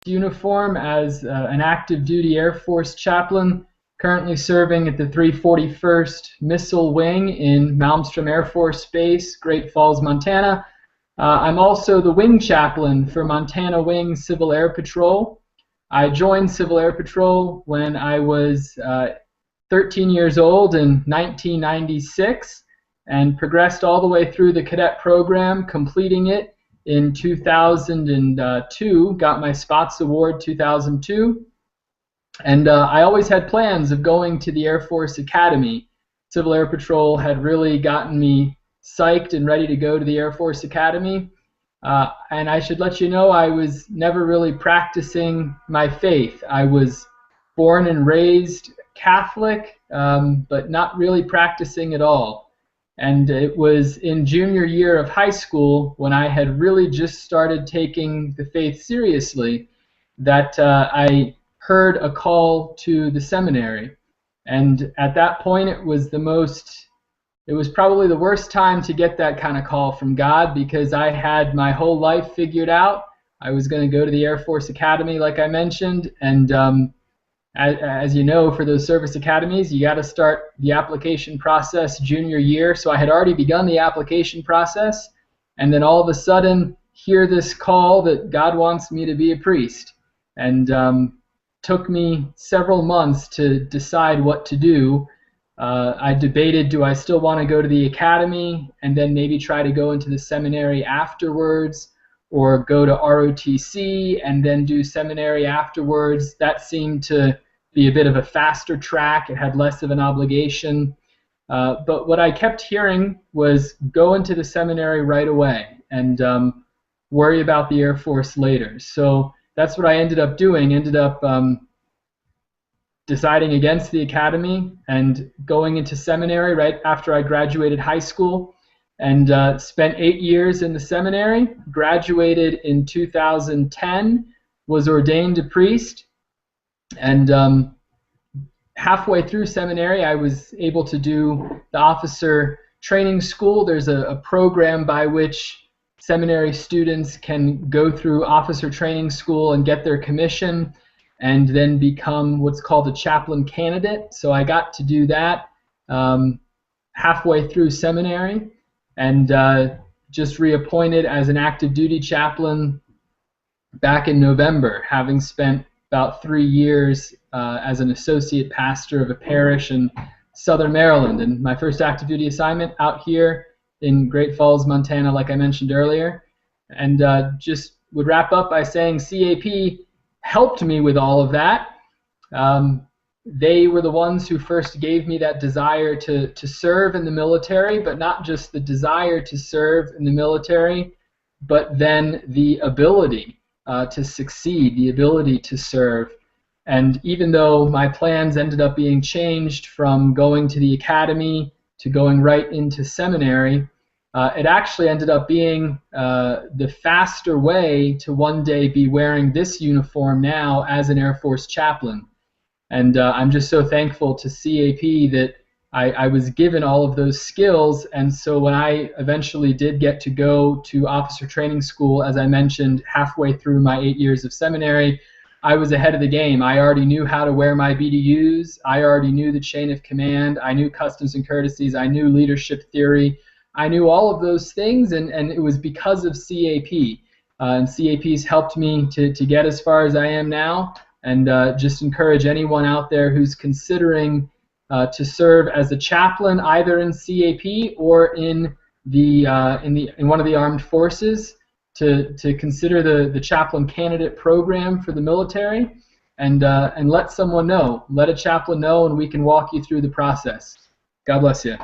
uniform as an active duty Air Force chaplain, currently serving at the 341st Missile Wing in Malmstrom Air Force Base, Great Falls, Montana. I'm also the wing chaplain for Montana Wing Civil Air Patrol. I joined Civil Air Patrol when I was 13 years old in 1996 and progressed all the way through the cadet program, completing it in 2002, got my SPOTS award 2002, and I always had plans of going to the Air Force Academy. Civil Air Patrol had really gotten me psyched and ready to go to the Air Force Academy, and I should let you know I was never really practicing my faith. I was born and raised Catholic, but not really practicing at all. And it was in junior year of high school, when I had really just started taking the faith seriously, that I heard a call to the seminary. And at that point, it was probably the worst time to get that kind of call from God, because I had my whole life figured out. I was going to go to the Air Force Academy, like I mentioned, and as you know, for those service academies, you got to start the application process junior year. So I had already begun the application process, and then all of a sudden hear this call that God wants me to be a priest. And took me several months to decide what to do. I debated, do I still want to go to the academy and then maybe try to go into the seminary afterwards, or go to ROTC and then do seminary afterwards. That seemed to be a bit of a faster track. It had less of an obligation. But what I kept hearing was go into the seminary right away and worry about the Air Force later. So that's what I ended up doing. Ended up deciding against the academy and going into seminary right after I graduated high school. And spent 8 years in the seminary, graduated in 2010, was ordained a priest, and halfway through seminary I was able to do the officer training school. There's a program by which seminary students can go through officer training school and get their commission and then become what's called a chaplain candidate. So I got to do that halfway through seminary, and just reappointed as an active duty chaplain back in November, having spent about 3 years as an associate pastor of a parish in Southern Maryland. And my first active duty assignment out here in Great Falls, Montana, like I mentioned earlier. And just would wrap up by saying CAP helped me with all of that. They were the ones who first gave me that desire to serve in the military, but not just the desire to serve in the military, but then the ability to succeed, the ability to serve. And even though my plans ended up being changed from going to the academy to going right into seminary, it actually ended up being the faster way to one day be wearing this uniform now as an Air Force chaplain. And I'm just so thankful to CAP that I was given all of those skills. And so when I eventually did get to go to officer training school, as I mentioned, halfway through my 8 years of seminary, I was ahead of the game. I already knew how to wear my BDUs. I already knew the chain of command. I knew customs and courtesies. I knew leadership theory. I knew all of those things, and it was because of CAP. And CAP's helped me to get as far as I am now. And just encourage anyone out there who's considering to serve as a chaplain, either in CAP or in one of the armed forces, to consider the chaplain candidate program for the military, and let someone know. Let a chaplain know, and we can walk you through the process. God bless you.